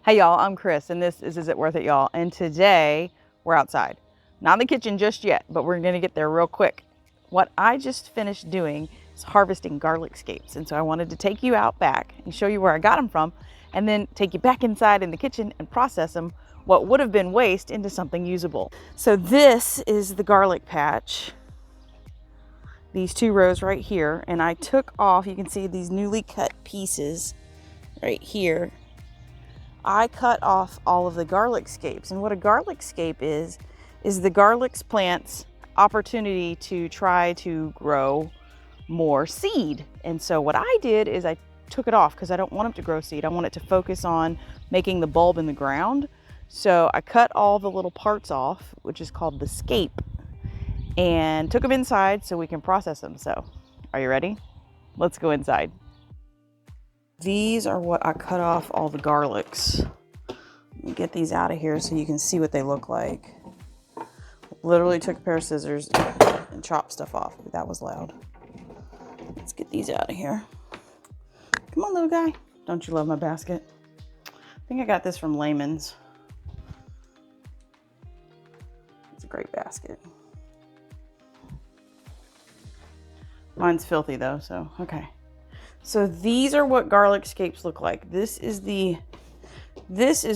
Hey y'all, I'm Kris and this is It Worth It, y'all? And today we're outside. Not in the kitchen just yet, but we're gonna get there real quick. What I just finished doing is harvesting garlic scapes. And so I wanted to take you out back and show you where I got them from, and then take you back inside in the kitchen and process them, what would have been waste, into something usable. So this is the garlic patch. These two rows right here, and I took off, you can see these newly cut pieces right here. I cut off all of the garlic scapes, and what a garlic scape is the garlic plant's opportunity to try to grow more seed. And so what I did is I took it off because I don't want it to grow seed. I want it to focus on making the bulb in the ground. So I cut all the little parts off, which is called the scape, and took them inside so we can process them. So are you ready? Let's go inside. These are what I cut off all the garlics. Let me get these out of here so you can see what they look like. Literally took a pair of scissors and chopped stuff off. That was loud. Let's get these out of here. Come on, little guy. Don't you love my basket? I think I got this from Layman's. It's a great basket. Mine's filthy though, so okay. So these are what garlic scapes look like. This is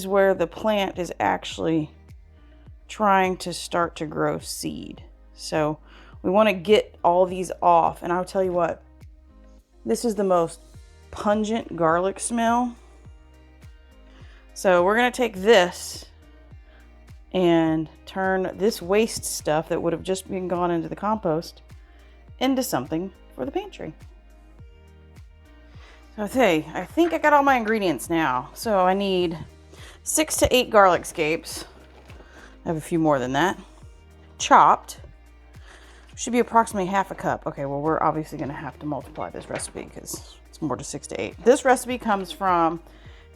where the plant is actually trying to start to grow seed. So we want to get all these off, and I'll tell you what, this is the most pungent garlic smell. So we're going to take this and turn this waste stuff that would have just been gone into the compost into something for the pantry. So I think I got all my ingredients now. So I need 6 to 8 garlic scapes. I have a few more than that. Chopped. Should be approximately half a cup. Okay, well, we're obviously going to have to multiply this recipe because it's more to 6 to 8. This recipe comes from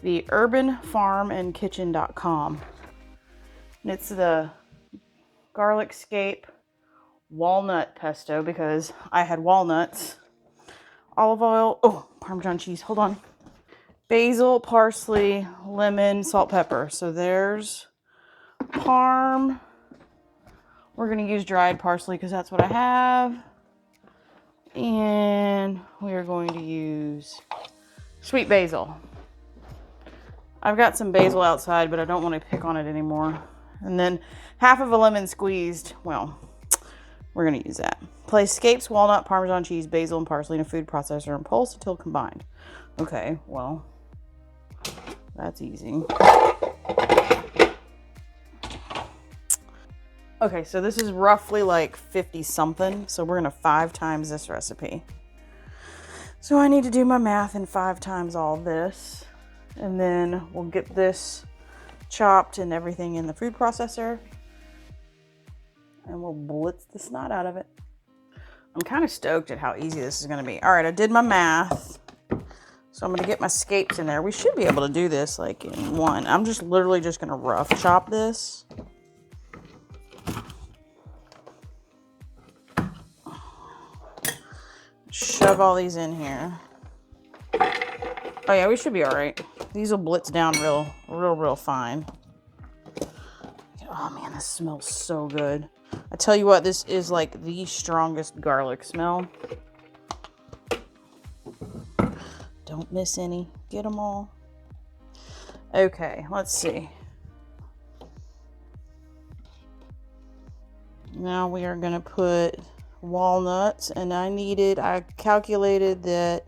the urbanfarmandkitchen.com. And it's the garlic scape walnut pesto because I had walnuts. Olive oil, oh, Parmesan cheese, hold on. Basil, parsley, lemon, salt, pepper. So there's parm. We're gonna use dried parsley because that's what I have. And we are going to use sweet basil. I've got some basil outside, but I don't want to pick on it anymore. And then half of a lemon squeezed. Well, we're gonna use that. Place scapes, walnut, Parmesan cheese, basil, and parsley in a food processor and pulse until combined. Okay, well, that's easy. Okay, so this is roughly like 50 something. So we're gonna 5 times this recipe. So I need to do my math and 5 times all this. And then we'll get this chopped and everything in the food processor. And we'll blitz the snot out of it. I'm kind of stoked at how easy this is going to be. All right, I did my math. So I'm going to get my scapes in there. We should be able to do this like in one. I'm just literally just going to rough chop this. Shove all these in here. Oh yeah, we should be all right. These will blitz down real fine. Oh man, this smells so good. I tell you what, this is like the strongest garlic smell. Don't miss any. Get them all. Okay, let's see. Now we are going to put walnuts, and I calculated that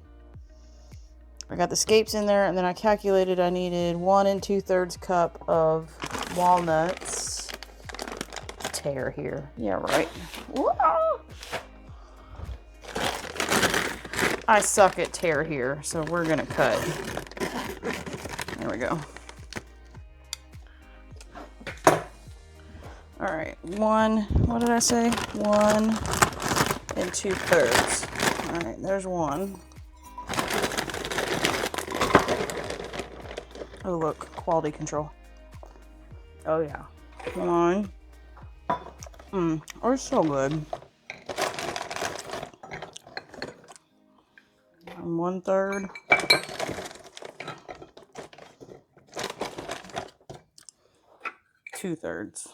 I got the scapes in there, and then I calculated I needed 1 2/3 cup of walnuts. Tear here. Yeah, right. Whoa. I suck at tear here, so we're gonna cut. There we go. All right, what did I say? 1 2/3. All right, there's 1. Oh, look, quality control. Oh, yeah. 1. Oh, it's so good. And 1/3. 2/3.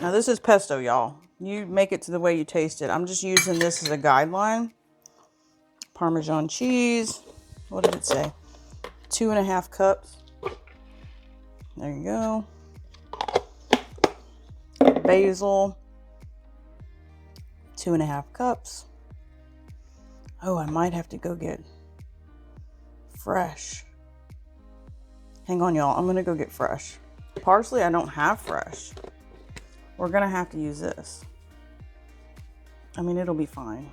Now this is pesto, y'all. You make it to the way you taste it. I'm just using this as a guideline. Parmesan cheese. What did it say? 2.5 cups. There you go. Basil. 2.5 cups. Oh, I might have to go get fresh. Hang on, y'all. I'm going to go get fresh. Parsley, I don't have fresh. We're going to have to use this. I mean, it'll be fine.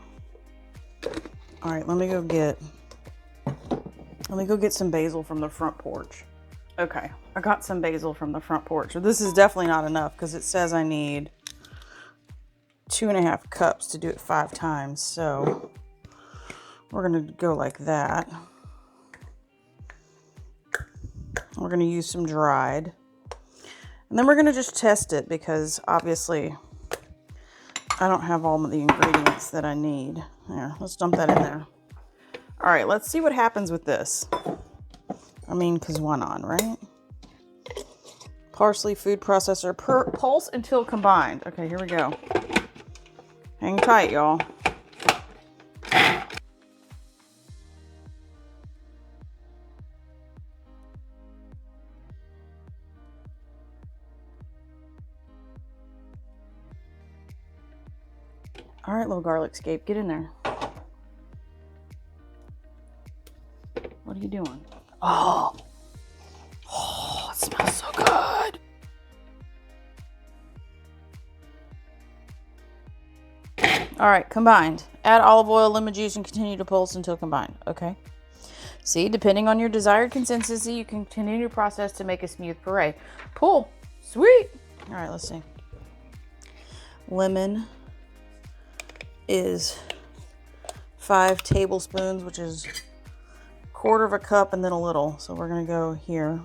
All right, let me go get some basil from the front porch. Okay, I got some basil from the front porch. So this is definitely not enough because it says I need 2.5 cups to do it 5 times. So we're going to go like that. We're going to use some dried. And then we're going to just test it because obviously I don't have all of the ingredients that I need. There, let's dump that in there. All right, let's see what happens with this. I mean, because why not, right? Parsley food processor, pulse until combined. Okay, here we go. Hang tight, y'all. All right, little garlic scape, get in there. What are you doing? Oh, it smells so good. All right, combined. Add olive oil, lemon juice, and continue to pulse until combined. Okay. See, depending on your desired consistency, you can continue to process to make a smooth puree. Pull. Sweet. All right, let's see. Lemon is 5 tablespoons, which is 1/4 cup and then a little. So we're going to go here.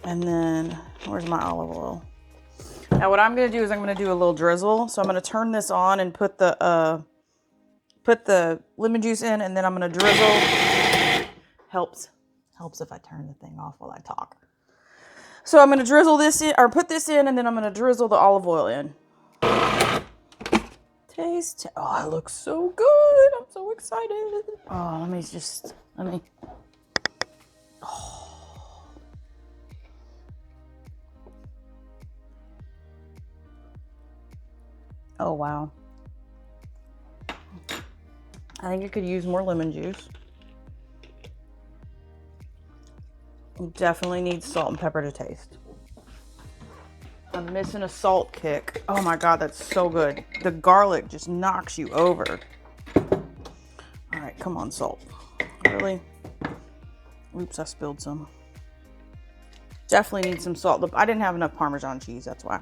And then, where's my olive oil? Now what I'm going to do is I'm going to do a little drizzle. So I'm going to turn this on and put the lemon juice in, and then I'm going to drizzle. Helps if I turn the thing off while I talk. So I'm going to drizzle this in, or put this in, and then I'm going to drizzle the olive oil in. Taste. Oh, it looks so good. I'm so excited. Oh, let me. Oh, wow. I think it could use more lemon juice. It definitely needs salt and pepper to taste. I'm missing a salt kick. Oh my God, that's so good. The garlic just knocks you over. All right, come on, salt. Really? Oops, I spilled some. Definitely need some salt. I didn't have enough Parmesan cheese, that's why.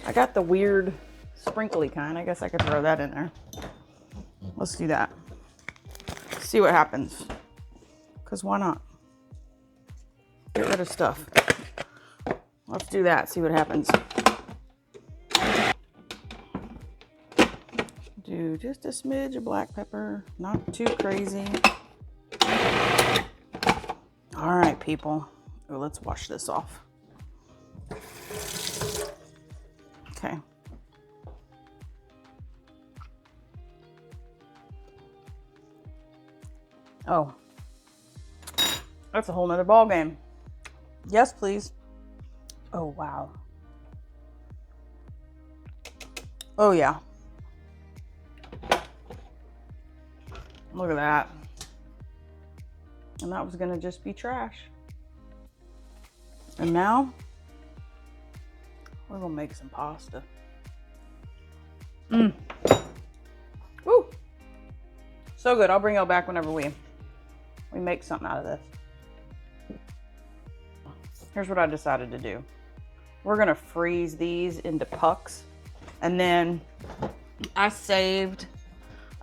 I got the weird sprinkly kind. I guess I could throw that in there. Let's do that. See what happens. Because why not? Get rid of stuff. Let's do that. See what happens. Do just a smidge of black pepper. Not too crazy. All right, people. Oh, let's wash this off. Okay. Oh. That's a whole nother ball game. Yes, please. Oh, wow. Oh, yeah. Look at that. And that was going to just be trash. And now, we're going to make some pasta. Woo! So good. I'll bring y'all back whenever we make something out of this. Here's what I decided to do. We're going to freeze these into pucks. And then I saved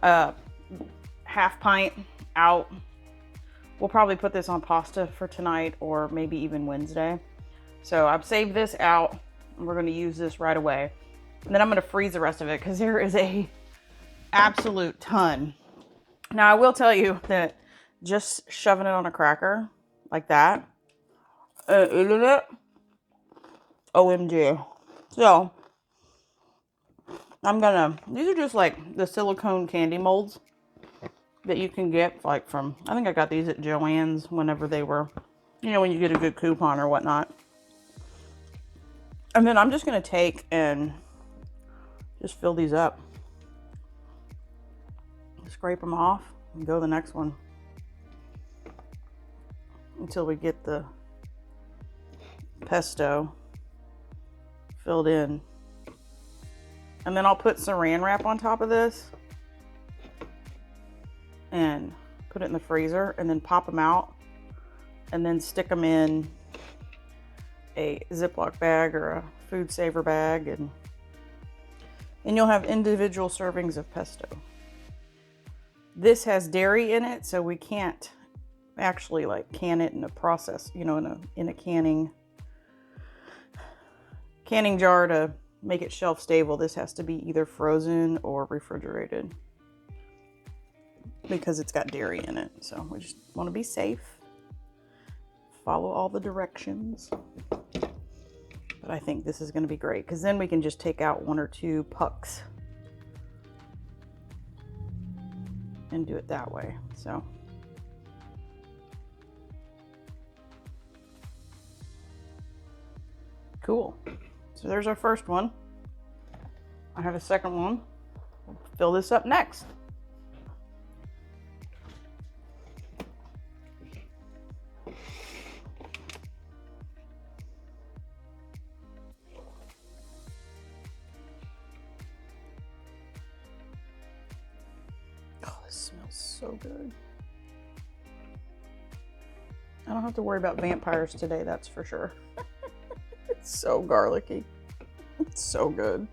a half pint out. We'll probably put this on pasta for tonight or maybe even Wednesday. So I've saved this out and we're going to use this right away. And then I'm going to freeze the rest of it because there is a absolute ton. Now I will tell you that just shoving it on a cracker like that and eating it. OMG. So these are just like the silicone candy molds that you can get like from, I think I got these at Joann's whenever they were, you know, when you get a good coupon or whatnot. And then I'm just going to take and just fill these up. Scrape them off and go to the next one until we get the pesto filled in. And then I'll put saran wrap on top of this and put it in the freezer and then pop them out and then stick them in a Ziploc bag or a food saver bag, and you'll have individual servings of pesto. This has dairy in it, so we can't actually like can it in a process, you know, in a canning jar to make it shelf stable. This has to be either frozen or refrigerated because it's got dairy in it. So we just want to be safe. Follow all the directions. But I think this is going to be great because then we can just take out 1 or 2 pucks and do it that way. So cool. So there's our first one. I have a second one. We'll fill this up next. Oh, this smells so good. I don't have to worry about vampires today, that's for sure. It's so garlicky. It's so good.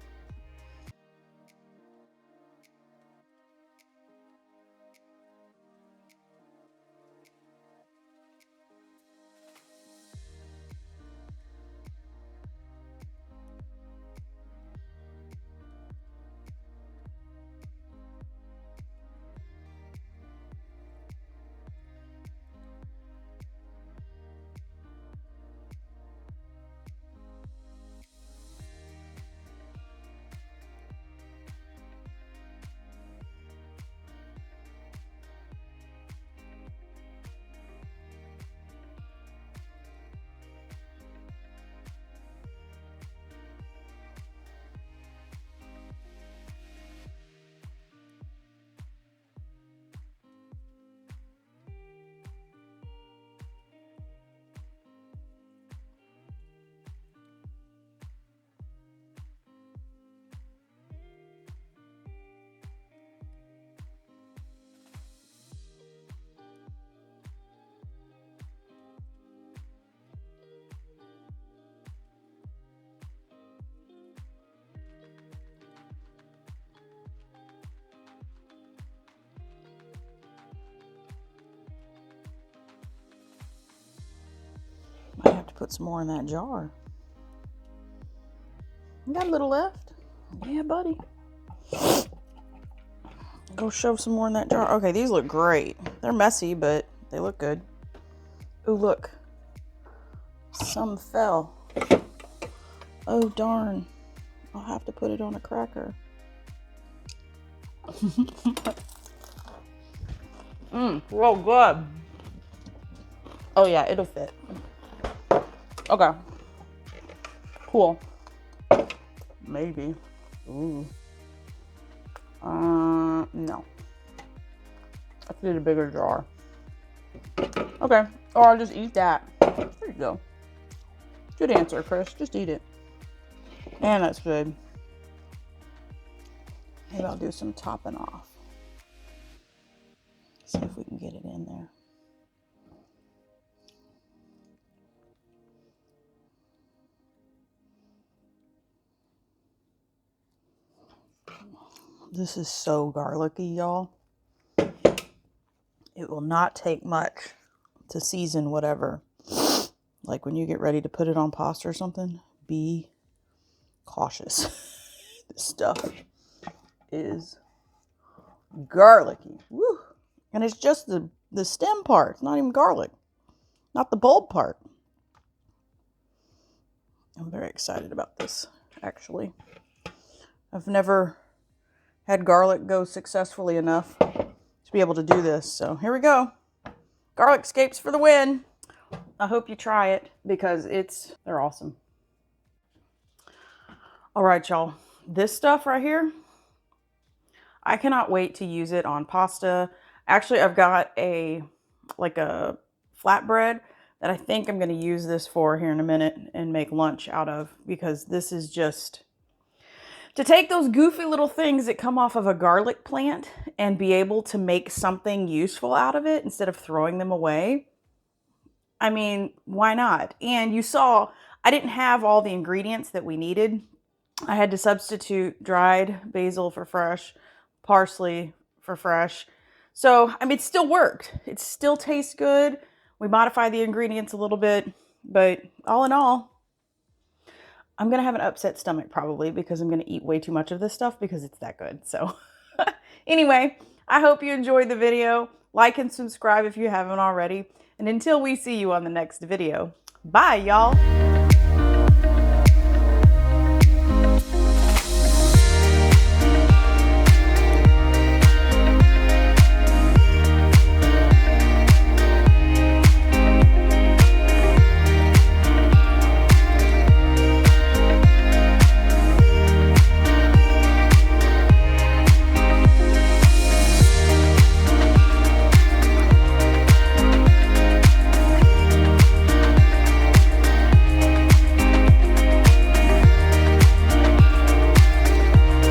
Might have to put some more in that jar. You got a little left? Yeah, buddy. Go shove some more in that jar. Okay, these look great. They're messy, but they look good. Ooh, look. Some fell. Oh, darn. I'll have to put it on a cracker. Real good. Oh, yeah, it'll fit. Okay. Cool. Maybe. Ooh. No. Let's get a bigger jar. Okay. Or I'll just eat that. There you go. Good answer, Kris. Just eat it. And that's good. Maybe I'll do some topping off. See if we can get it in there. This is so garlicky, y'all. It will not take much to season whatever. Like when you get ready to put it on pasta or something, be cautious. This stuff is garlicky. Woo! And it's just the stem part. It's not even garlic. Not the bulb part. I'm very excited about this, actually. I've never had garlic go successfully enough to be able to do this. So here we go. Garlic scapes for the win. I hope you try it because they're awesome. All right, y'all. This stuff right here, I cannot wait to use it on pasta. Actually, I've got a flatbread that I think I'm going to use this for here in a minute and make lunch out of, because this is just to take those goofy little things that come off of a garlic plant and be able to make something useful out of it instead of throwing them away. I mean, why not? And you saw I didn't have all the ingredients that we needed. I had to substitute dried basil for fresh, parsley for fresh. So, I mean, it still worked. It still tastes good. We modified the ingredients a little bit, but all in all, I'm going to have an upset stomach probably because I'm going to eat way too much of this stuff because it's that good. So anyway, I hope you enjoyed the video. Like and subscribe if you haven't already. And until we see you on the next video, bye y'all.